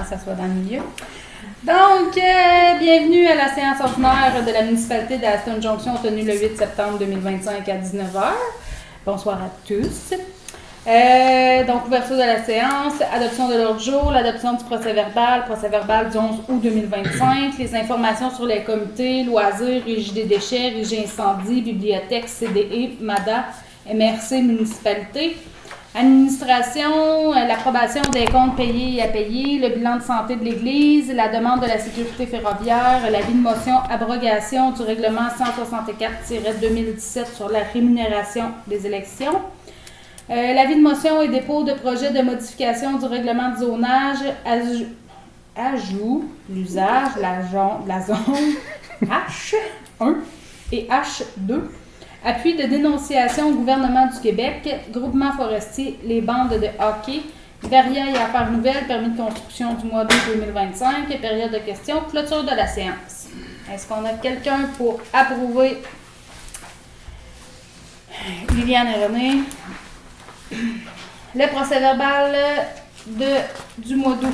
s'assoit dans le milieu. Donc, bienvenue à la séance ordinaire de la municipalité d'Aston Junction tenue le 8 septembre 2025 à 19h. Bonsoir à tous. Donc, ouverture de la séance, adoption de l'ordre du jour, l'adoption du procès-verbal du 11 août 2025, les informations sur les comités, loisirs, régie des déchets, régie incendie, bibliothèque, CDE, MADA, MRC, municipalité, administration, l'approbation des comptes payés et à payer, le bilan de santé de l'Église, la demande de la sécurité ferroviaire, l'avis de motion abrogation du règlement 164-2017 sur la rémunération des élections, l'avis de motion et dépôt de projet de modification du règlement de zonage, ajout, l'usage, la zone H1 et H2, appui de dénonciation au gouvernement du Québec, groupement forestier, les bandes de hockey, Varia et affaires nouvelles, permis de construction du mois d'août 2025, période de questions, clôture de la séance. Est-ce qu'on a quelqu'un pour approuver? Liliane et René. Le procès-verbal du mois d'août.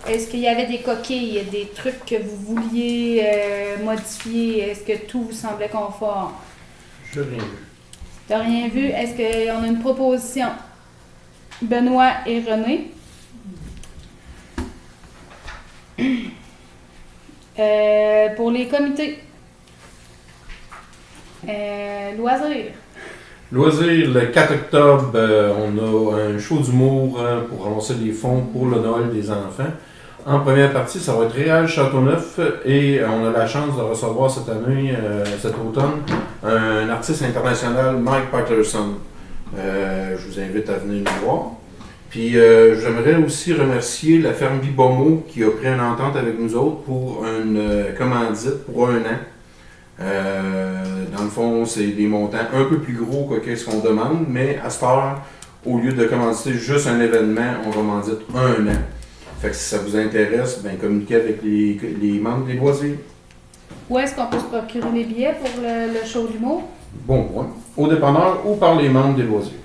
Est-ce qu'il y avait des coquilles, des trucs que vous vouliez modifier? Est-ce que tout vous semblait conforme? Je n'ai rien vu. Tu n'as rien vu? Est-ce qu'on a une proposition? Benoît et René. Pour les comités. Loisirs. Loisirs, le 4 octobre, on a un show d'humour pour ramasser les fonds pour le Noël des enfants. En première partie, ça va être Réal Châteauneuf et on a la chance de recevoir cette année, cet automne, un artiste international, Mike Patterson. Je vous invite à venir nous voir. Puis j'aimerais aussi remercier la ferme Bibomo qui a pris une entente avec nous autres pour une commandite pour 1 an. Dans le fond, c'est des montants un peu plus gros que ce qu'on demande, mais à cette heure, au lieu de commanditer juste un événement, on commandite 1 an. Fait que si ça vous intéresse, ben communiquez avec les membres des loisirs. Où est-ce qu'on peut se procurer les billets pour le show d'humour? Bon point. Au dépanneur ou par les membres des loisirs.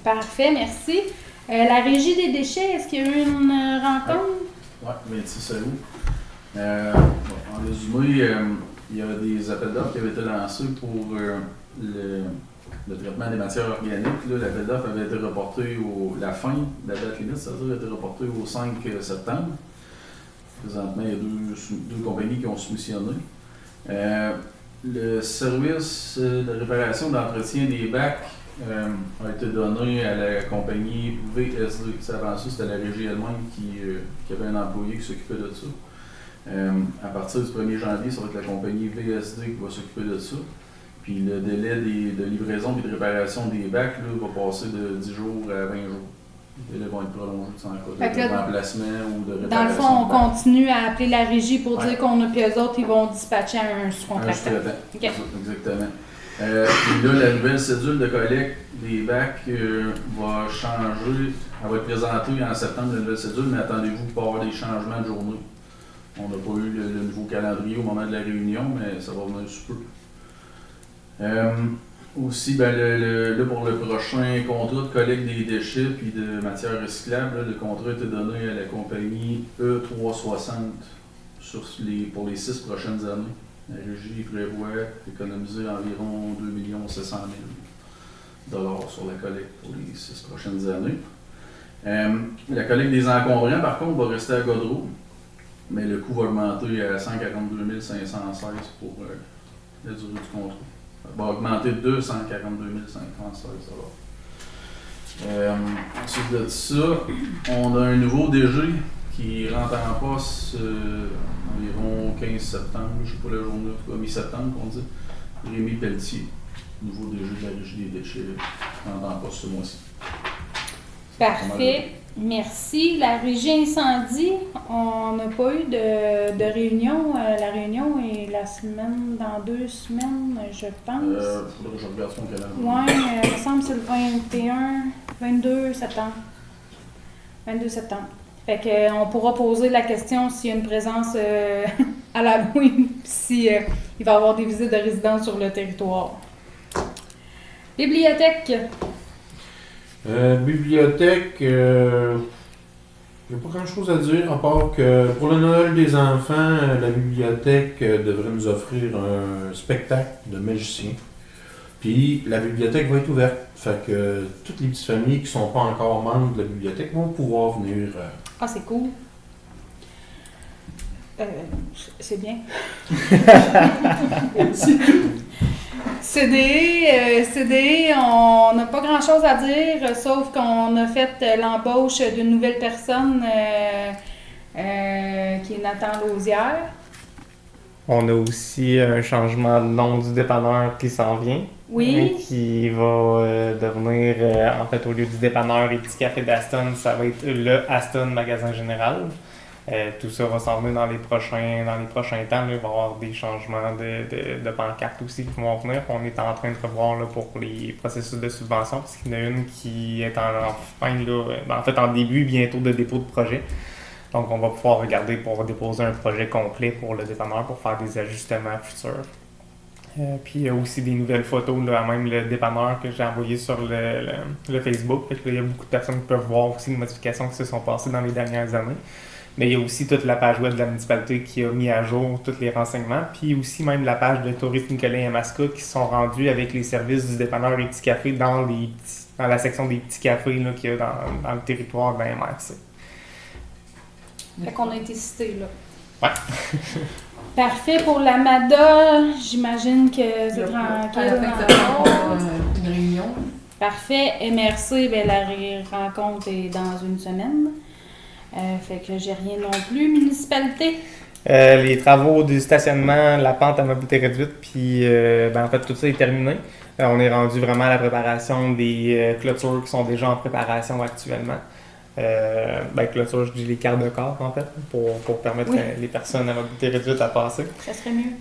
Parfait, merci. La régie des déchets, est-ce qu'il y a eu une rencontre? Oui, 26 août. En résumé, il y a des appels d'offres qui avaient été lancés pour le traitement des matières organiques. L'appel d'offres avait été reporté la fin de la date limite, c'est-à-dire a été reporté au 5 septembre. Présentement, il y a deux compagnies qui ont soumissionné. Le service de réparation d'entretien des bacs a été donné à la compagnie VSD. Avant ça, c'était la régie elle-même qui avait un employé qui s'occupait de ça. À partir du 1er janvier, ça va être la compagnie VSD qui va s'occuper de ça. Puis le délai de livraison et de réparation des bacs là, va passer de 10 jours à 20 jours. Les délais vont être prolongés en cas de remplacement ou de réparation. Dans le fond, on continue à appeler la régie pour dire qu'on a, puis eux autres, ils vont dispatcher un sous-contractant. Okay. Exactement. Puis là, la nouvelle cédule de collecte des bacs va changer. Elle va être présentée en septembre, la nouvelle cédule, mais attendez-vous pour avoir des changements de journée. On n'a pas eu le nouveau calendrier au moment de la réunion, mais ça va venir sous peu. Aussi, ben, pour le prochain contrat de collecte des déchets puis de matières recyclables, le contrat a été donné à la compagnie E360 pour les 6 prochaines années. La régie prévoit économiser environ 2 700 000 $ sur la collecte pour les 6 prochaines années. La collecte des encombrants, par contre, va rester à Godreau, mais le coût va augmenter à 142 516 pour la durée du contrat. Ça va augmenter de 142 516 $. Ensuite de ça, on a un nouveau DG qui rentre en poste environ 15 septembre, je ne sais pas la journée, en tout cas mi-septembre qu'on dit. Rémi Pelletier, nouveau DG de la régie des déchets, rentre en poste ce mois-ci. Parfait. Merci. La régie incendie, on n'a pas eu de réunion. La réunion est dans 2 semaines, je pense. Faudrait que je regarde son calendrier. Oui, il me semble que c'est le 22 septembre. 22 septembre. Fait qu'on pourra poser la question s'il y a une présence à l'Halloween, si il va y avoir des visites de résidents sur le territoire. Bibliothèque. Bibliothèque, Il n'y a pas grand-chose à dire, à part que pour le Noël des enfants, la bibliothèque devrait nous offrir un spectacle de magicien. Puis la bibliothèque va être ouverte. Fait que toutes les petites familles qui ne sont pas encore membres de la bibliothèque vont pouvoir venir. Ah, c'est cool. C'est bien. CDE, on n'a pas grand-chose à dire, sauf qu'on a fait l'embauche d'une nouvelle personne qui est Nathan Lausière. On a aussi un changement de nom du dépanneur qui s'en vient. Oui. Qui va devenir, en fait, au lieu du dépanneur et petit café d'Aston, ça va être le Aston Magasin Général. Tout ça va s'en venir dans les prochains temps. Là, il va y avoir des changements de pancartes aussi qui vont venir. On est en train de revoir là, pour les processus de subvention, parce qu'il y en a une qui est en début bientôt de dépôt de projet. Donc, on va pouvoir regarder pour déposer un projet complet pour le dépanneur pour faire des ajustements futurs. Puis, il y a aussi des nouvelles photos, là, même le dépanneur que j'ai envoyé sur le Facebook. Fait que là, il y a beaucoup de personnes qui peuvent voir aussi les modifications qui se sont passées dans les dernières années. Mais il y a aussi toute la page web de la municipalité qui a mis à jour tous les renseignements. Puis aussi même la page de Tourisme Nicolas et Masca qui sont rendus avec les services du dépanneur et petits cafés dans la section des petits cafés là, qu'il y a dans le territoire de la MRC. Fait qu'on a été cités, là. Ouais. Parfait. Pour l'Amada, j'imagine que c'est À tranquille. la fin de septembre, une réunion. Parfait. MRC, ben, la rencontre est dans une semaine. Fait que j'ai rien non plus. Municipalité? Les travaux du stationnement, la pente à mobilité réduite, puis en fait tout ça est terminé. On est rendu vraiment à la préparation des clôtures qui sont déjà en préparation actuellement. Clôture, je dis les quarts de corps en fait, pour permettre les personnes à mobilité réduite à passer. Ça serait mieux.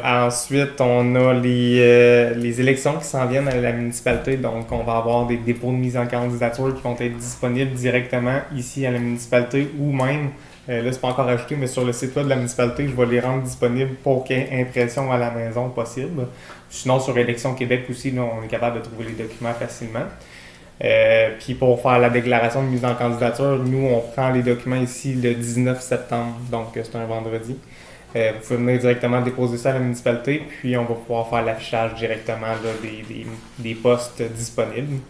Ensuite, on a les élections qui s'en viennent à la municipalité, donc on va avoir des dépôts de mise en candidature qui vont être disponibles directement ici à la municipalité ou même, là c'est pas encore ajouté, mais sur le site web de la municipalité, je vais les rendre disponibles pour qu'il y ait impression à la maison possible. Sinon, sur Élections Québec aussi, là, on est capable de trouver les documents facilement. Puis pour faire la déclaration de mise en candidature, nous, on prend les documents ici le 19 septembre, donc c'est un vendredi. Vous pouvez venir directement déposer ça à la municipalité, puis on va pouvoir faire l'affichage directement là, des postes disponibles.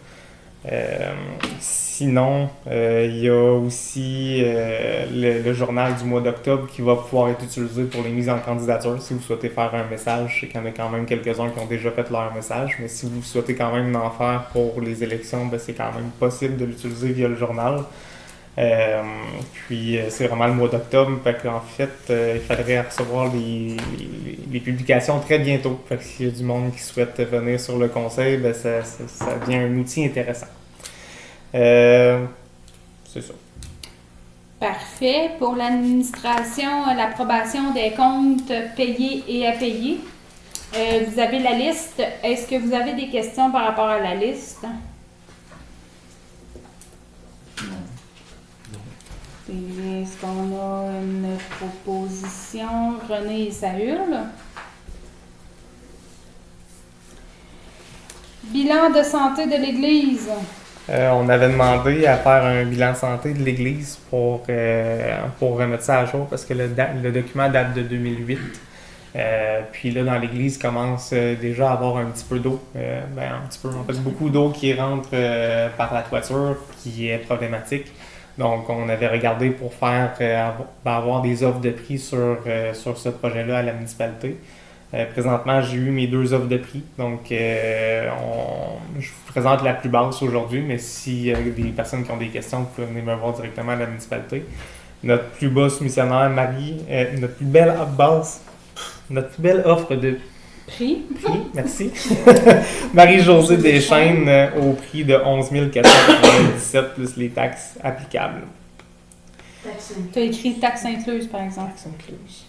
Sinon, il y a aussi le journal du mois d'octobre qui va pouvoir être utilisé pour les mises en candidature. Si vous souhaitez faire un message, je sais qu'il y en a quand même quelques-uns qui ont déjà fait leur message, mais si vous souhaitez quand même en faire pour les élections, ben, c'est quand même possible de l'utiliser via le journal. Puis c'est vraiment le mois d'octobre, fait qu'en fait, il faudrait recevoir les publications très bientôt. Fait que s'il y a du monde qui souhaite venir sur le conseil, ben ça devient un outil intéressant. C'est ça. Parfait. Pour l'administration, l'approbation des comptes payés et à payer. Vous avez la liste. Est-ce que vous avez des questions par rapport à la liste? Est-ce qu'on a une proposition? René et Saül. Bilan de santé de l'Église. On avait demandé à faire un bilan santé de l'Église pour remettre ça à jour parce que le document date de 2008. Puis là, dans l'Église, commence déjà à avoir un petit peu d'eau. Beaucoup d'eau qui rentre par la toiture, qui est problématique. Donc, on avait regardé pour avoir des offres de prix sur ce projet-là à la municipalité. Présentement, j'ai eu mes 2 offres de prix. Donc, je vous présente la plus basse aujourd'hui, mais s'il y a des personnes qui ont des questions, vous pouvez venir me voir directement à la municipalité. Notre plus basse missionnaire, notre plus belle offre de Prix, merci. Marie-Josée Deschaines au prix de 11 497 plus les taxes applicables. tu as écrit taxe incluse, par exemple. Taxes incluses.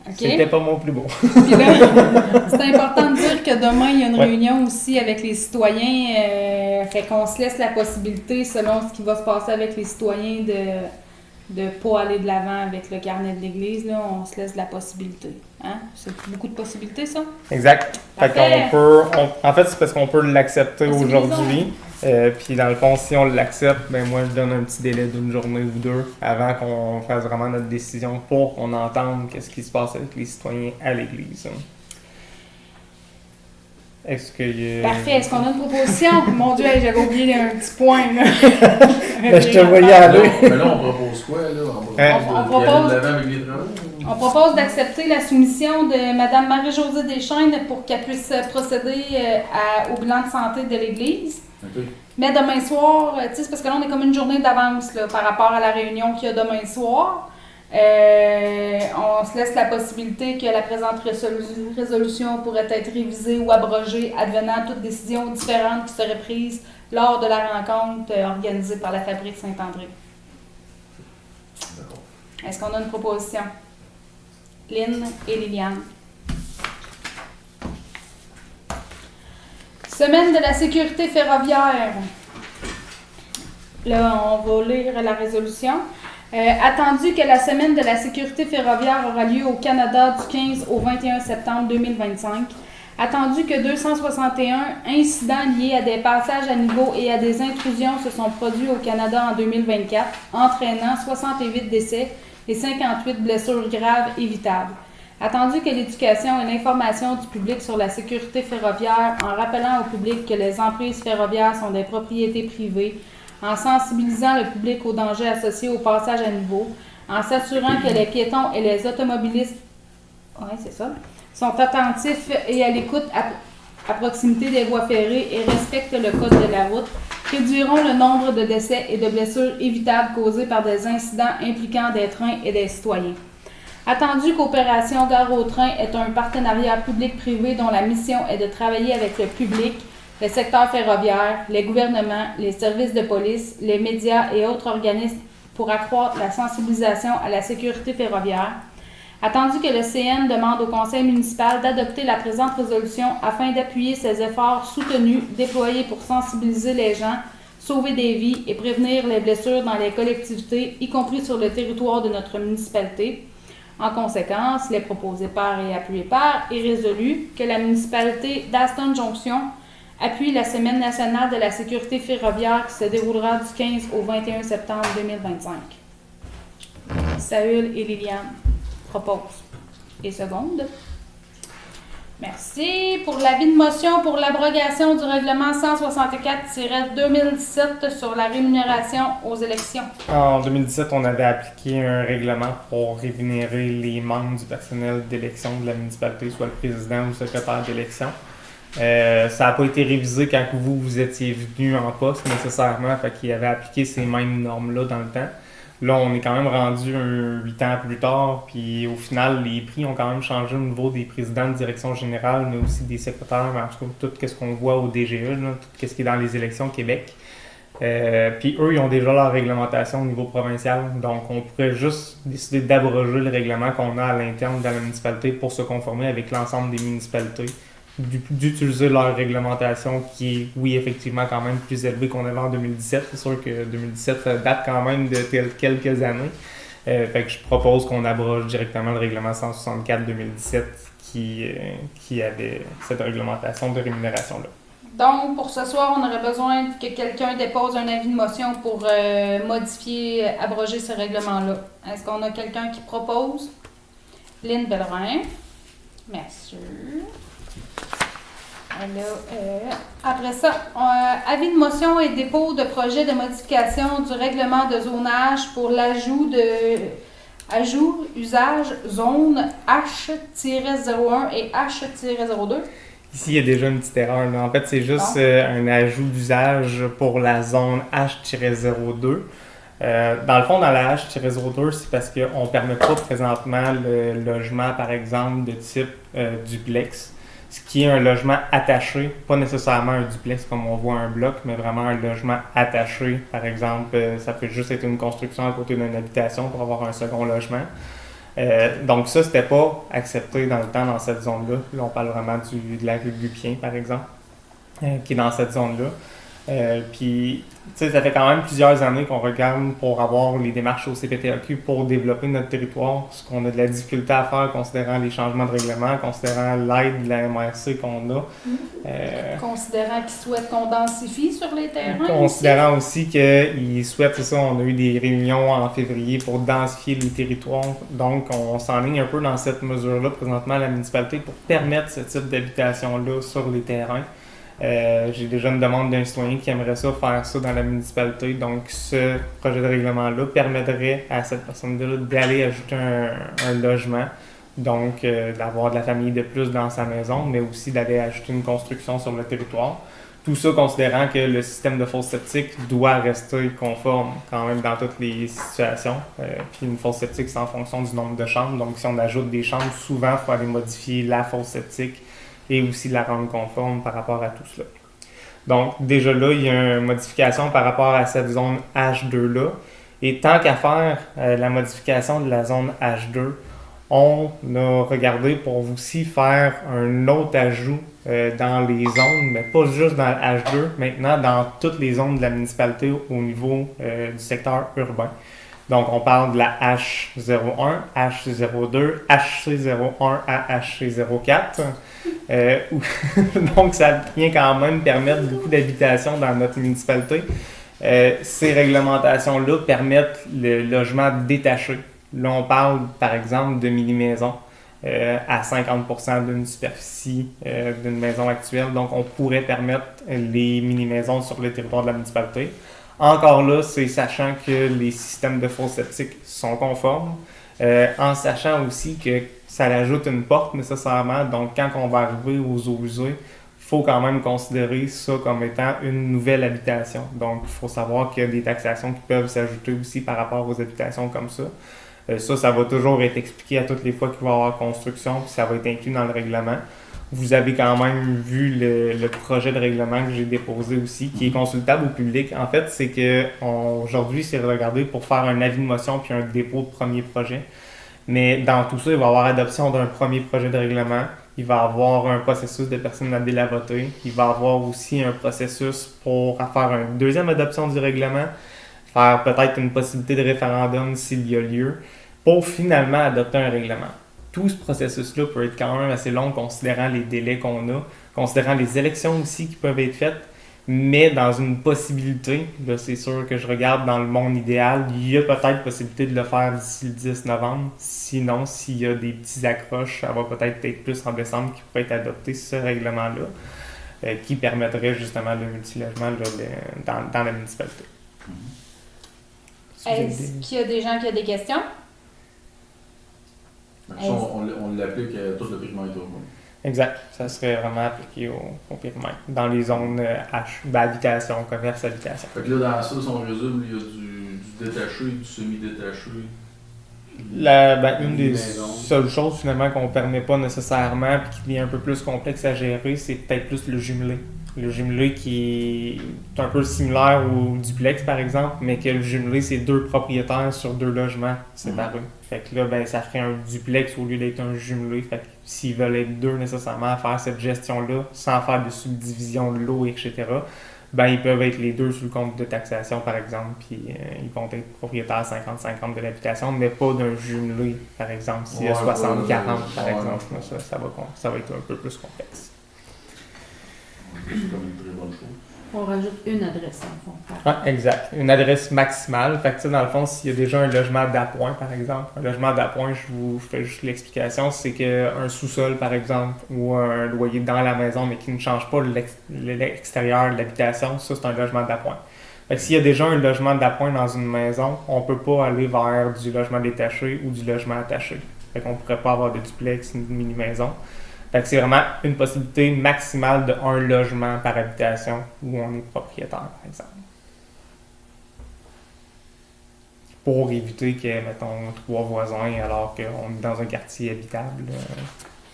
OK. C'était pas mon plus beau. Puis là, c'est important de dire que demain, il y a une réunion aussi avec les citoyens. Fait qu'on se laisse la possibilité, selon ce qui va se passer avec les citoyens, de ne pas aller de l'avant avec le carnet de l'Église. Là, on se laisse la possibilité. Hein? C'est beaucoup de possibilités, ça? Exact. Fait Parfait. qu'on peut, en fait, c'est parce qu'on peut l'accepter C'est aujourd'hui. Puis dans le fond, si on l'accepte, ben moi je donne un petit délai d'une journée ou deux avant qu'on fasse vraiment notre décision pour qu'on entende qu'est-ce qui se passe avec les citoyens à l'Église. Est-ce que Parfait. Est-ce qu'on a une proposition? Mon Dieu, j'avais oublié un petit point, là. Ben, je te voyais aller. Mais là, on propose quoi, là? On propose- d'aller de l'avant avec les travaux? On propose d'accepter la soumission de Mme Marie-Josée Deschaines pour qu'elle puisse procéder au bilan de santé de l'Église. OK. Mais demain soir, tu sais, c'est parce que là, on est comme une journée d'avance là, par rapport à la réunion qu'il y a demain soir. On se laisse la possibilité que la présente résolution pourrait être révisée ou abrogée advenant toute décision différente qui serait prise lors de la rencontre organisée par la Fabrique Saint-André. D'accord. Est-ce qu'on a une proposition? Lynn et Liliane. Semaine de la sécurité ferroviaire. Là, on va lire la résolution. Attendu que la semaine de la sécurité ferroviaire aura lieu au Canada du 15 au 21 septembre 2025. Attendu que 261 incidents liés à des passages à niveau et à des intrusions se sont produits au Canada en 2024, entraînant 68 décès et 58 blessures graves évitables. Attendu que l'éducation et l'information du public sur la sécurité ferroviaire, en rappelant au public que les emprises ferroviaires sont des propriétés privées, en sensibilisant le public aux dangers associés au passage à niveau, en s'assurant que les piétons et les automobilistes sont attentifs et à l'écoute à proximité des voies ferrées et respectent le code de la route, réduiront le nombre de décès et de blessures évitables causés par des incidents impliquant des trains et des citoyens. Attendu qu'Opération Gare au Train est un partenariat public-privé dont la mission est de travailler avec le public, le secteur ferroviaire, les gouvernements, les services de police, les médias et autres organismes pour accroître la sensibilisation à la sécurité ferroviaire. Attendu que le CN demande au conseil municipal d'adopter la présente résolution afin d'appuyer ses efforts soutenus déployés pour sensibiliser les gens, sauver des vies et prévenir les blessures dans les collectivités, y compris sur le territoire de notre municipalité. En conséquence, il est proposé par et appuyé par et résolu que la municipalité d'Aston Jonction appuie la Semaine nationale de la sécurité ferroviaire qui se déroulera du 15 au 21 septembre 2025. Saül et Liliane proposent. Et seconde. Merci. Pour l'avis de motion pour l'abrogation du règlement 164-2017 sur la rémunération aux élections. En 2017, on avait appliqué un règlement pour rémunérer les membres du personnel d'élection de la municipalité, soit le président ou le secrétaire d'élection. Ça n'a pas été révisé quand vous étiez venu en poste nécessairement, fait qu'il avait appliqué ces mêmes normes-là dans le temps. Là, on est quand même rendu 8 ans plus tard, puis au final, les prix ont quand même changé au niveau des présidents de direction générale, mais aussi des secrétaires, en tout cas, tout ce qu'on voit au DGE, là, tout ce qui est dans les élections au Québec. Puis eux, ils ont déjà leur réglementation au niveau provincial, donc on pourrait juste décider d'abroger le règlement qu'on a à l'interne de la municipalité pour se conformer avec l'ensemble des municipalités, d'utiliser leur réglementation qui est, oui, effectivement, quand même plus élevée qu'on avait en 2017. C'est sûr que 2017, ça date quand même de quelques années. Fait que je propose qu'on abroge directement le règlement 164-2017 qui avait cette réglementation de rémunération-là. Donc, pour ce soir, on aurait besoin que quelqu'un dépose un avis de motion pour modifier, abroger ce règlement-là. Est-ce qu'on a quelqu'un qui propose? Lynn Bellerin. Merci. Après ça, avis de motion et dépôt de projet de modification du règlement de zonage pour l'ajout usage zone H-01 et H-02. Ici, il y a déjà une petite erreur. Là. En fait, c'est juste un ajout d'usage pour la zone H-02. Dans le fond, dans la H-02, c'est parce qu'on ne permet pas présentement le logement, par exemple, de type duplex. Ce qui est un logement attaché, pas nécessairement un duplex comme on voit un bloc, mais vraiment un logement attaché. Par exemple, ça peut juste être une construction à côté d'une habitation pour avoir un second logement. Donc ça, c'était pas accepté dans le temps dans cette zone-là. Là, on parle vraiment de la rue Lupien, par exemple, qui est dans cette zone-là. Puis, tu sais, ça fait quand même plusieurs années qu'on regarde pour avoir les démarches au CPTAQ pour développer notre territoire, ce qu'on a de la difficulté à faire considérant les changements de règlement, considérant l'aide de la MRC qu'on a. Considérant qu'ils souhaitent qu'on densifie sur les terrains. Considérant aussi qu'ils souhaitent, c'est ça, on a eu des réunions en février pour densifier les territoires. Donc, on s'enligne un peu dans cette mesure-là présentement à la municipalité pour permettre ce type d'habitation-là sur les terrains. J'ai déjà une demande d'un citoyen qui aimerait ça faire ça dans la municipalité. Donc, ce projet de règlement-là permettrait à cette personne-là d'aller ajouter un logement. Donc, d'avoir de la famille de plus dans sa maison, mais aussi d'aller ajouter une construction sur le territoire. Tout ça considérant que le système de fosse septique doit rester conforme quand même dans toutes les situations. Puis une fosse septique, c'est en fonction du nombre de chambres. Donc, si on ajoute des chambres, souvent, il faut aller modifier la fosse septique et aussi la rendre conforme par rapport à tout cela. Donc, déjà là, il y a une modification par rapport à cette zone H2-là. Et tant qu'à faire la modification de la zone H2, on a regardé pour aussi faire un autre ajout dans les zones, mais pas juste dans le H2, maintenant dans toutes les zones de la municipalité au niveau du secteur urbain. Donc, on parle de la H01, H02, HC01 à HC04. Donc, ça vient quand même permettre beaucoup d'habitations dans notre municipalité. Ces réglementations-là permettent le logement détaché. Là, on parle, par exemple, de mini-maisons à 50% d'une superficie d'une maison actuelle. Donc, on pourrait permettre les mini-maisons sur le territoire de la municipalité. Encore là, c'est sachant que les systèmes de fosse septique sont conformes, en sachant aussi que ça ajoute une porte nécessairement. Donc, quand on va arriver aux eaux usées, il faut quand même considérer ça comme étant une nouvelle habitation. Donc, il faut savoir qu'il y a des taxations qui peuvent s'ajouter aussi par rapport aux habitations comme ça. Ça va toujours être expliqué à toutes les fois qu'il va y avoir construction, puis ça va être inclus dans le règlement. Vous avez quand même vu le projet de règlement que j'ai déposé aussi, qui est consultable au public. En fait, c'est que aujourd'hui, c'est regardé pour faire un avis de motion puis un dépôt de premier projet. Mais dans tout ça, il va y avoir adoption d'un premier projet de règlement. Il va y avoir un processus de personnes appelées à voter. Il va y avoir aussi un processus pour faire une deuxième adoption du règlement, faire peut-être une possibilité de référendum s'il y a lieu, pour finalement adopter un règlement. Tout ce processus-là peut être quand même assez long, considérant les délais qu'on a, considérant les élections aussi qui peuvent être faites, mais dans une possibilité, là c'est sûr que je regarde dans le monde idéal, il y a peut-être possibilité de le faire d'ici le 10 novembre. Sinon, s'il y a des petits accroches, ça va peut-être être plus en décembre qui pourrait être adopté ce règlement-là, qui permettrait justement le multilogement là, dans la municipalité. Est-ce qu'il y a des gens qui ont des questions? Ça, on l'applique à tout le périmètre urbain. Exact. Ça serait vraiment appliqué au périmètre. Dans les zones H, habitation, commerce, habitation. Fait que là, dans ça, si on résume, il y a du détaché et du semi-détaché. Une des seules choses finalement qu'on ne permet pas nécessairement et qui devient un peu plus complexe à gérer, c'est peut-être plus le jumelé. Le jumelé qui est un peu similaire au duplex par exemple, mais que le jumelé c'est 2 propriétaires sur 2 logements séparés. Fait que là, ça ferait un duplex au lieu d'être un jumelé. Fait que s'ils veulent être 2 nécessairement à faire cette gestion-là, sans faire de subdivision de l'eau, etc., ils peuvent être les 2 sous le compte de taxation par exemple, puis ils vont être propriétaires 50-50 de l'habitation, mais pas d'un jumelé par exemple, s'il y a 60-40 par exemple. Ça va être un peu plus complexe. C'est comme une très bonne chose. On rajoute une adresse, en fond. Ah, exact. Une adresse maximale. Fait que dans le fond, s'il y a déjà un logement d'appoint, par exemple, un logement d'appoint, je vous fais juste l'explication, c'est qu'un sous-sol, par exemple, ou un loyer dans la maison, mais qui ne change pas l'extérieur de l'habitation, ça, c'est un logement d'appoint. Fait que s'il y a déjà un logement d'appoint dans une maison, on ne peut pas aller vers du logement détaché ou du logement attaché. Fait qu'on ne pourrait pas avoir de duplex ni de mini-maison. Fait que c'est vraiment une possibilité maximale de 1 logement par habitation où on est propriétaire, par exemple. Pour éviter que, mettons, 3 voisins alors qu'on est dans un quartier habitable.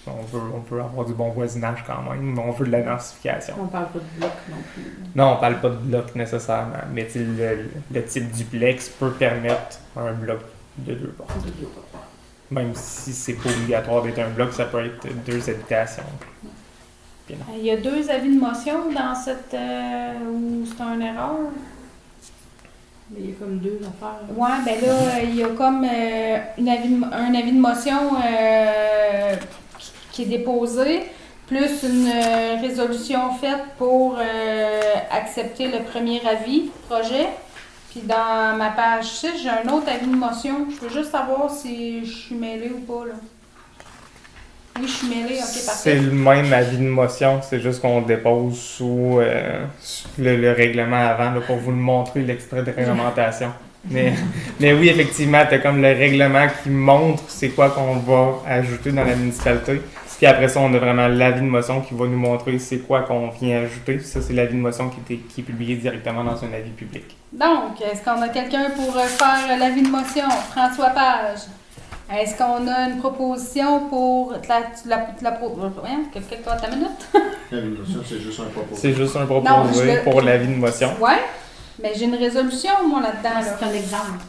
On peut avoir du bon voisinage quand même, mais on veut de la densification. On parle pas de bloc non plus. Non, on parle pas de bloc nécessairement, mais le type duplex peut permettre un bloc de 2 portes. Même si c'est pas obligatoire d'être un bloc, ça peut être 2 habitations. Puis non. Il y a 2 avis de motion dans cette... où c'est une erreur. Mais il y a comme 2 affaires. Ouais, ben là, il y a comme un avis de motion qui est déposé, plus une résolution faite pour accepter le premier avis projet. Puis dans ma page 6, j'ai un autre avis de motion. Je veux juste savoir si je suis mêlée ou pas, là. Oui, je suis mêlée, ok, C'est parfait. le même avis de motion, c'est juste qu'on le dépose sous le règlement avant là, pour vous le montrer, l'extrait de réglementation. Mais oui, effectivement, tu as comme le règlement qui montre c'est quoi qu'on va ajouter dans la municipalité. Puis après ça, on a vraiment l'avis de motion qui va nous montrer c'est quoi qu'on vient ajouter. Ça, c'est l'avis de motion qui est publié directement dans un avis public. Donc, est-ce qu'on a quelqu'un pour faire l'avis de motion? François Page. Est-ce qu'on a une proposition pour voyons, ta minute? La motion, c'est juste un propos. C'est juste un Non, proposé pour l'avis de motion. Ouais, mais j'ai une résolution, moi, là-dedans. Là. C'est un exemple.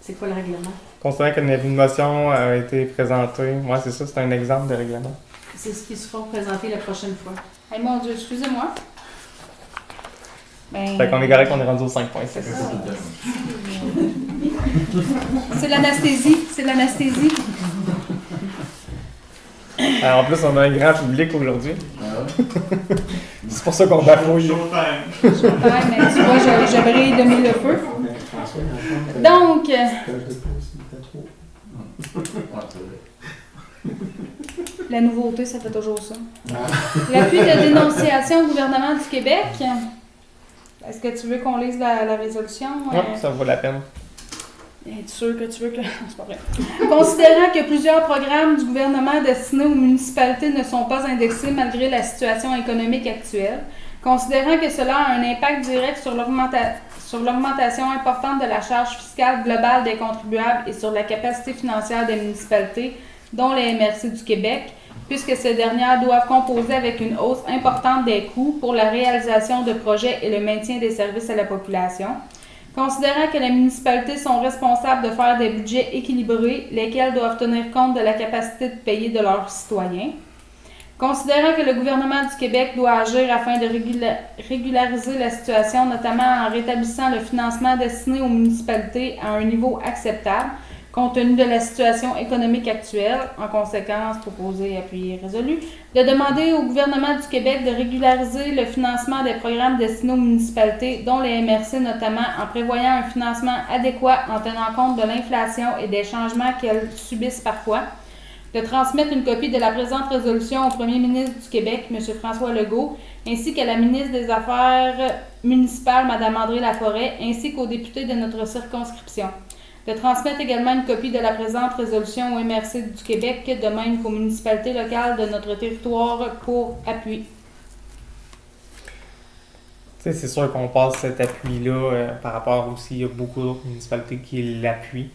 C'est quoi le règlement? Considérant qu'une avis de motion a été présentée, moi c'est ça, c'est un exemple de règlement. C'est ce qui se fera présenter la prochaine fois. Hey, mon Dieu, excusez-moi. Ben, Fait qu'on est correct, on est rendu au 5.7. c'est l'anesthésie, c'est l'anesthésie. Alors, en plus, on a un grand public aujourd'hui. Ah, C'est pour ça qu'on bafouille. Ouais, mais tu vois, je brille de mille feux. Donc, ouais, c'est vrai. la nouveauté, ça fait toujours ça. L'appui de dénonciation au gouvernement du Québec. Est-ce que tu veux qu'on lise la résolution? Oui, ça vaut la peine. Es-tu sûr que tu veux que... C'est pas vrai. Considérant que plusieurs programmes du gouvernement destinés aux municipalités ne sont pas indexés malgré la situation économique actuelle, considérant que cela a un impact direct sur l'augmentation importante de la charge fiscale globale des contribuables et sur la capacité financière des municipalités, dont les MRC du Québec, puisque ces dernières doivent composer avec une hausse importante des coûts pour la réalisation de projets et le maintien des services à la population. Considérant que les municipalités sont responsables de faire des budgets équilibrés, lesquels doivent tenir compte de la capacité de payer de leurs citoyens. Considérant que le gouvernement du Québec doit agir afin de régulariser la situation, notamment en rétablissant le financement destiné aux municipalités à un niveau acceptable, compte tenu de la situation économique actuelle, en conséquence, proposé, appuyé, résolu, de demander au gouvernement du Québec de régulariser le financement des programmes destinés aux municipalités, dont les MRC notamment, en prévoyant un financement adéquat en tenant compte de l'inflation et des changements qu'elles subissent parfois, de transmettre une copie de la présente résolution au premier ministre du Québec, M. François Legault, ainsi qu'à la ministre des Affaires municipales, Mme André Laforêt, ainsi qu'aux députés de notre circonscription. De transmettre également une copie de la présente résolution au MRC du Québec, de même qu'aux municipalités locales de notre territoire pour appui. Tu sais, c'est sûr qu'on passe cet appui-là par rapport aussi, il y a beaucoup d'autres municipalités qui l'appuient.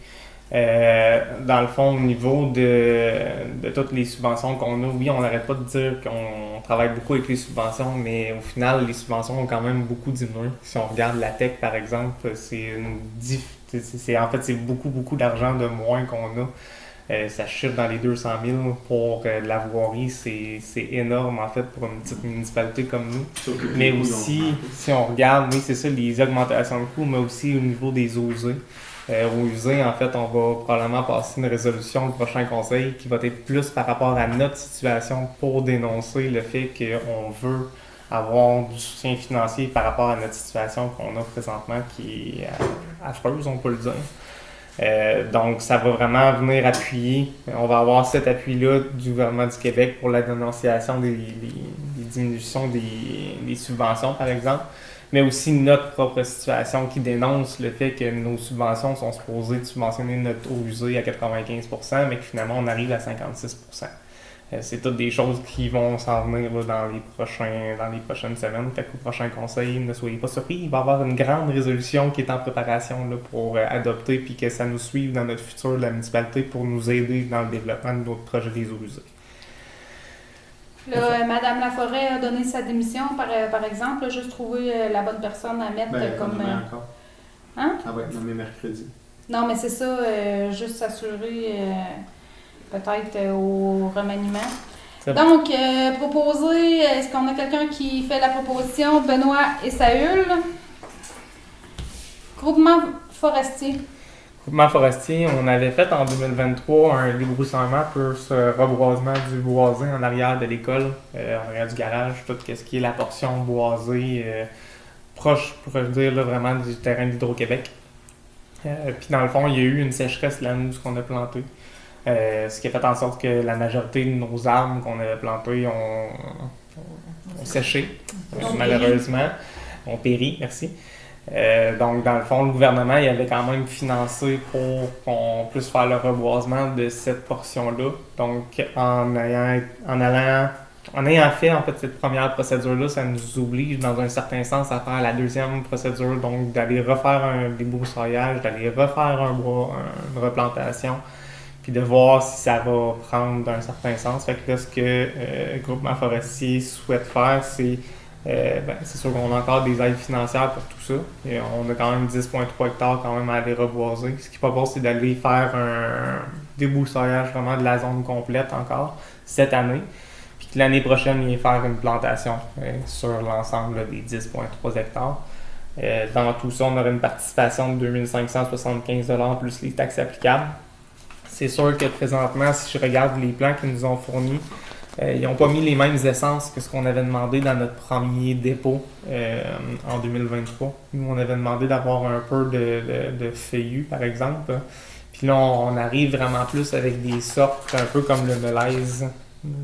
Dans le fond, au niveau de toutes les subventions qu'on a, oui, on n'arrête pas de dire qu'on travaille beaucoup avec les subventions, mais au final, les subventions ont quand même beaucoup diminué. Si on regarde la tech, par exemple, c'est beaucoup d'argent de moins qu'on a. Ça chiffre dans les 200 000 pour la voirie, c'est énorme en fait pour une petite municipalité comme nous. Mais aussi, si on regarde, oui, c'est ça, les augmentations de coûts, mais aussi au niveau des eaux usées. Aux usées, en fait, on va probablement passer une résolution au prochain conseil qui va être plus par rapport à notre situation pour dénoncer le fait qu'on veut avoir du soutien financier par rapport à notre situation qu'on a présentement qui est affreuse, on peut le dire. Donc, ça va vraiment venir appuyer. On va avoir cet appui-là du gouvernement du Québec pour la dénonciation des diminutions des subventions, par exemple, mais aussi notre propre situation qui dénonce le fait que nos subventions sont supposées subventionner notre eau usée à 95%, mais que finalement, on arrive à 56%. C'est toutes des choses qui vont s'en venir là, dans les prochaines semaines. Fait qu'au prochain conseil, ne soyez pas surpris, il va y avoir une grande résolution qui est en préparation là, pour adopter puis que ça nous suive dans notre futur de la municipalité pour nous aider dans le développement de notre projet des eaux usées. Là, Mme Laforêt a donné sa démission, par exemple, là, juste trouver la bonne personne à mettre comme... encore. Hein? Elle va être nommée mercredi. Non, mais c'est ça, juste s'assurer peut-être au remaniement. C'est bon. Donc, proposer, est-ce qu'on a quelqu'un qui fait la proposition? Benoît et Saül. Groupement forestier. Groupement forestier, on avait fait en 2023 un débroussaillement pour ce reboisement du boisé en arrière de l'école, en arrière du garage, tout ce qui est la portion boisée proche, pour dire là, vraiment du terrain d'Hydro-Québec. Puis dans le fond, il y a eu une sécheresse là où qu'on a planté. Ce qui a fait en sorte que la majorité de nos arbres qu'on avait plantées ont séché, malheureusement. Ont péri, merci. Donc, dans le fond, le gouvernement il avait quand même financé pour qu'on puisse faire le reboisement de cette portion-là. Donc, en ayant fait en fait cette première procédure-là, ça nous oblige dans un certain sens à faire la deuxième procédure, donc d'aller refaire un débroussaillage, d'aller refaire une replantation, puis de voir si ça va prendre d'un certain sens. Fait que là, ce que le groupement forestier souhaite faire, c'est sûr qu'on a encore des aides financières pour tout ça. Et on a quand même 10,3 hectares quand même à aller reboiser. Ce qui propose, c'est d'aller faire un débroussaillage vraiment de la zone complète encore cette année. Puis que l'année prochaine, il va faire une plantation sur l'ensemble là, des 10,3 hectares. Dans tout ça, on aurait une participation de 2575 $ plus les taxes applicables. C'est sûr que présentement, si je regarde les plans qu'ils nous ont fournis, ils n'ont pas mis les mêmes essences que ce qu'on avait demandé dans notre premier dépôt en 2023. Nous, on avait demandé d'avoir un peu de feuillus, par exemple. Puis là, on arrive vraiment plus avec des sortes un peu comme le melaise.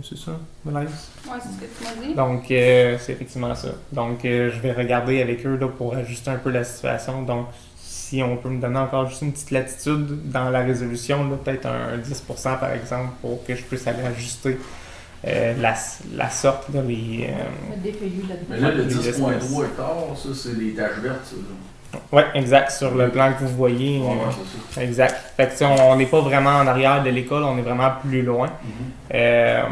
C'est ça, melaise? Oui, c'est ce que tu m'as dit. Donc, c'est effectivement ça. Donc, je vais regarder avec eux là, pour ajuster un peu la situation. Donc, si on peut me donner encore juste une petite latitude dans la résolution, là, peut-être un 10% par exemple, pour que je puisse aller ajuster la sorte, là, les... Des feuillus là-dedans. Mais là, le 10,3 hectares, ça, c'est les taches vertes, ça. Oui, exact, sur le plan que vous voyez. C'est ça. Exact. Fait que on n'est pas vraiment en arrière de l'école, on est vraiment plus loin. Ils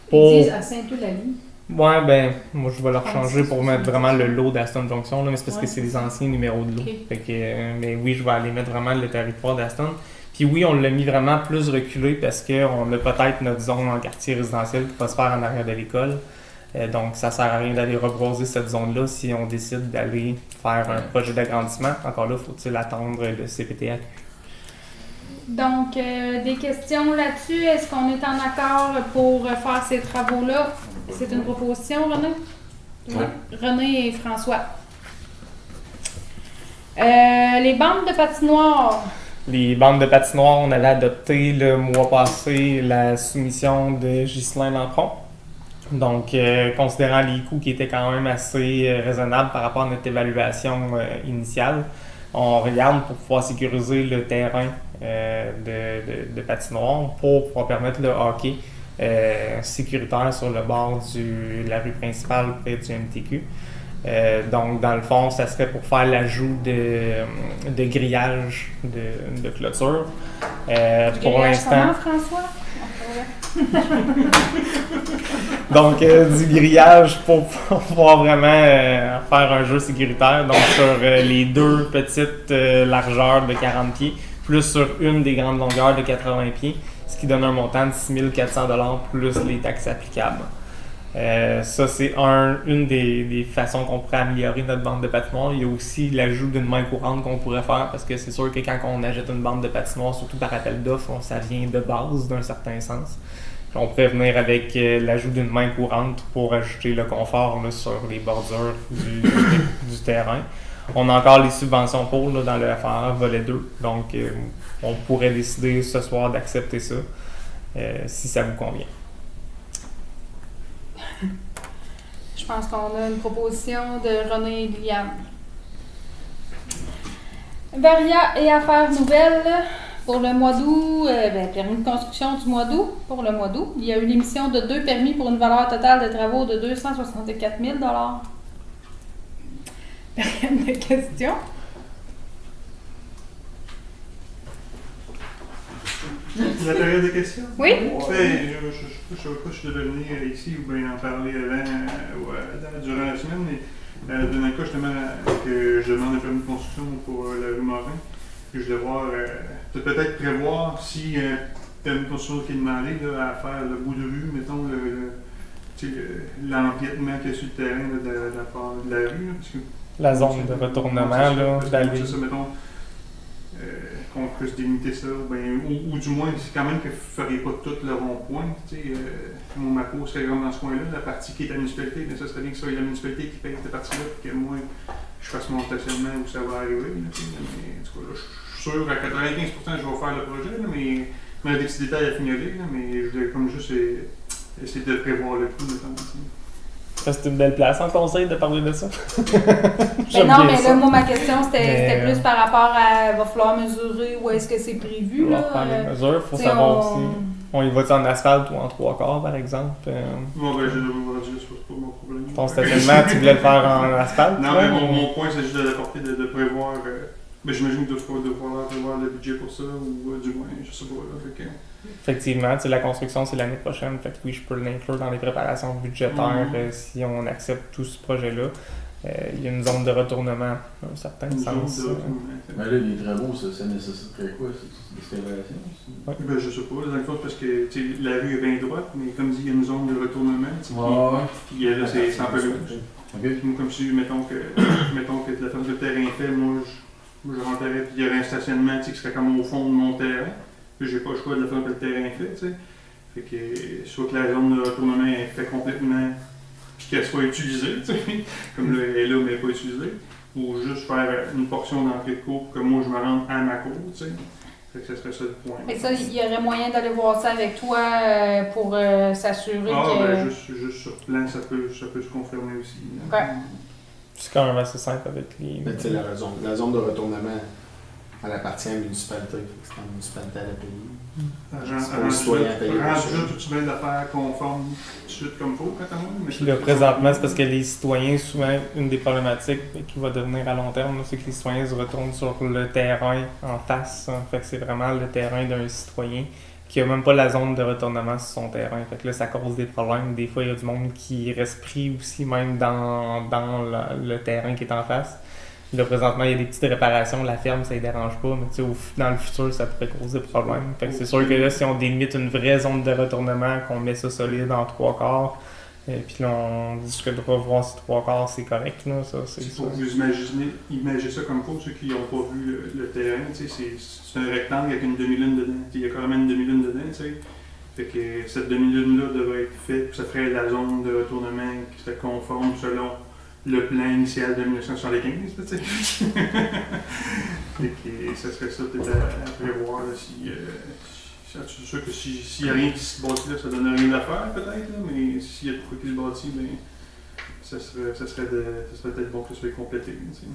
Pour... disent à Saint-Eulalie. Ouais, ben, moi je vais leur changer pour mettre vraiment le lot d'Aston Junction, là, mais c'est parce que c'est les anciens numéros de lot. Okay. Fait que, mais oui, je vais aller mettre vraiment le territoire d'Aston. Puis oui, on l'a mis vraiment plus reculé parce qu'on a peut-être notre zone en quartier résidentiel qui va se faire en arrière de l'école. Donc, ça sert à rien d'aller reboiser cette zone-là si on décide d'aller faire un projet d'agrandissement. Encore là, faut-il attendre le CPTAQ. Donc, des questions là-dessus. Est-ce qu'on est en accord pour faire ces travaux-là? C'est une proposition, René? Oui. René et François. Les bandes de patinoire. Les bandes de patinoire, on avait adopté le mois passé la soumission de Ghislain Lampron. Donc, considérant les coûts qui étaient quand même assez raisonnables par rapport à notre évaluation initiale, on regarde pour pouvoir sécuriser le terrain de patinoire pour pouvoir permettre le hockey sécuritaire sur le bord de la rue principale près du MTQ. Donc, dans le fond, ça serait pour faire l'ajout de grillage de clôture. Pour l'instant. Comment, François? Donc, du grillage pour pouvoir vraiment faire un jeu sécuritaire. Donc, sur les deux petites largeurs de 40 pieds, plus sur une des grandes longueurs de 80 pieds, ce qui donne un montant de 6 400 $ plus les taxes applicables. Ça, c'est une des façons qu'on pourrait améliorer notre bande de patinoire. Il y a aussi l'ajout d'une main courante qu'on pourrait faire parce que c'est sûr que quand on achète une bande de patinoire, surtout par appel d'offres, ça vient de base d'un certain sens. Puis on pourrait venir avec l'ajout d'une main courante pour ajouter le confort là, sur les bordures du terrain. On a encore les subventions pour là, dans le FAR volet 2. Donc, on pourrait décider ce soir d'accepter ça si ça vous convient. Je pense qu'on a une proposition de René et Liliane. Varia et affaires nouvelles pour le mois d'août, permis de construction du mois d'août. Pour le mois d'août, il y a eu l'émission de 2 permis pour une valeur totale de travaux de 264 000 $. Période de questions. La période de questions? Oui. Je ne sais pas si je devais venir ici ou bien en parler avant, durant la semaine, mais dans un cas justement que je demande un permis de construction pour la rue Morin, puis je vais voir, peut-être prévoir si une construction qui est demandée là, à faire le bout de rue, mettons, l'empiètement qu'il y a sur le terrain là, de la part de la rue. Là, parce que, La zone de retournement, là, d'aller. C'est ça, mettons, qu'on puisse délimiter ça, ou du moins, c'est quand même que vous ne feriez pas tout le rond-point. Ma cour serait comme dans ce coin-là, la partie qui est à la municipalité, mais ça serait bien que ce soit la municipalité qui paye cette partie-là, puis que moi, je fasse mon stationnement où ça va arriver. Là, mais en tout cas, là, je suis sûr à 95% que je vais faire le projet, là, mais il y a des petits détails à fignoler, là, mais je voulais comme juste essayer de prévoir le coup. C'est une belle place en conseil de parler de ça. Mais non, mais là, moi, ma question, c'était plus par rapport à va falloir mesurer où est-ce que c'est prévu. Là, faire les mesures, il faut savoir si on y va en asphalte ou en 3/4, par exemple. Moi, je vais c'est pas mon problème. Ton stationnement, tu voulais le faire en asphalte? Non, mais mon point, c'est juste de l'apporter, de prévoir. Mais j'imagine que tu dois prévoir le budget pour ça, ou du moins, je sais pas. Là, Effectivement, la construction, c'est l'année prochaine. Fait que oui, je peux l'inclure dans les préparations budgétaires si on accepte tout ce projet-là. Il y a une zone de retournement, dans un certain sens. Mais là, les travaux, ça nécessiterait quoi? C'est des installations? Ouais. Ben, je sais pas. Dans le fond, parce que la rue est bien droite, mais comme dit, il y a une zone de retournement. Puis là, c'est un peu rouge. Okay. Moi, comme si, mettons que la ferme de terrain est fait, moi, je rentrerais, puis il y aurait un stationnement qui serait comme au fond de mon terrain. Puis j'ai pas le choix de la faire que le terrain est fait, tu sais. Fait que soit que la zone de retournement est faite complètement, puis qu'elle soit utilisée, tu sais, comme là, elle est là, mais pas utilisée, ou juste faire une portion d'entrée de cour pour que moi je me rende à ma cour, tu sais. Fait que ça serait ça le point. Fait que ça, il y aurait moyen d'aller voir ça avec toi pour s'assurer que... Ben, juste sur plan, ça peut se confirmer aussi. Ok. C'est quand même assez simple avec les... Mais tu sais, la zone de retournement, elle appartient à la municipalité. C'est la municipalité à la payer. C'est pas le citoyen à payer. Tout tu viens de faire conforme tout de suite comme il faut, quand même. Puis là, présentement, c'est parce que les citoyens, souvent, une des problématiques qui va devenir à long terme, c'est que les citoyens se retournent sur le terrain en face. Hein. Fait que c'est vraiment le terrain d'un citoyen qui n'a même pas la zone de retournement sur son terrain. Fait que là, ça cause des problèmes. Des fois, il y a du monde qui reste pris aussi, même dans le terrain qui est en face. Là, présentement, il y a des petites réparations, la ferme, ça ne dérange pas, mais dans le futur, ça pourrait causer problème. Fait que c'est sûr que là, si on délimite une vraie zone de retournement, qu'on met ça solide en 3/4, puis là, on discutera voir si 3/4 c'est correct, là, ça, c'est pour vous imaginer ça comme faut, ceux qui n'ont pas vu le terrain, c'est un rectangle avec une demi-lune dedans. Il y a carrément une demi-lune dedans, tu sais. Fait que cette demi-lune-là devrait être faite, puis ça ferait la zone de retournement qui serait conforme selon le plan initial de 1975, tu sais. Et ça serait ça peut-être à prévoir, là, c'est sûr que s'il n'y a rien qui se bâtit là, ça donne rien à faire peut-être, là, mais s'il y a de quoi qui se bâtit, ben, ça serait peut-être bon que ça soit complété. Tu sais.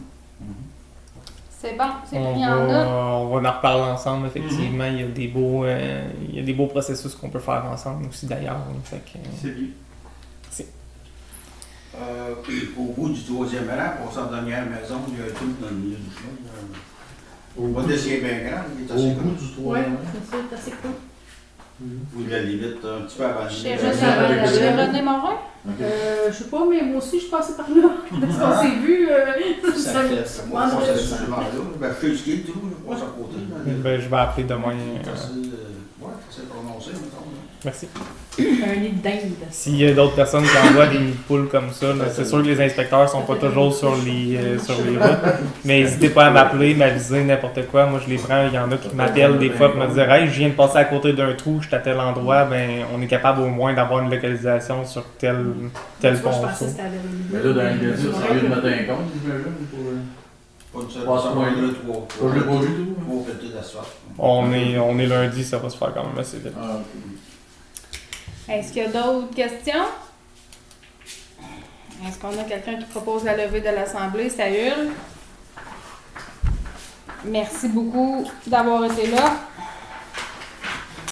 C'est bon, c'est pris en note. On va en reparler ensemble, effectivement. Il y a des beaux processus qu'on peut faire ensemble aussi d'ailleurs. C'est bien. Au bout du 3e rang, pour sa dernière maison, il y a un truc dans le milieu du chemin. Pas d'essayer bien grand, il est assez bout cool. du 3e Oui, rang. c'est ça, c'est assez cool. Ou de la limite un petit peu avant. Chez René Morin? Je sais pas, mais moi aussi, je passais par là. Parce qu'on s'est vu. Ça fait, moi, je passe ce là. Ben, je fais ski et tout, je passe à côté. Ben, je vais appeler demain. Ouais, c'est prononcé, mettons. Merci. Un nid de dinde. S'il y a d'autres personnes qui envoient des nids de poules comme ça, là, c'est sûr que les inspecteurs sont pas toujours sur les routes. Mais n'hésitez pas à m'appeler, m'aviser, n'importe quoi. Moi, je les prends. Il y en a qui m'appellent des fois pour me dire « Hey, je viens de passer à côté d'un trou, je suis à tel endroit. » Ben, on est capable au moins d'avoir une localisation sur tel Je ponceau. pensais que c'était à Véronée. Mais là, dans les médias, ça vient de mettre un compte, j'imagine, pour... Pas de seul, Pas ça ce va point-là. être 3. Je l'ai pas vu, tout. 3 pétés d'asphalte. On est lundi, ça va se faire quand même assez vite. Ah, Est-ce qu'il y a d'autres questions? Est-ce qu'on a quelqu'un qui propose la levée de l'Assemblée? Saül? Merci beaucoup d'avoir été là.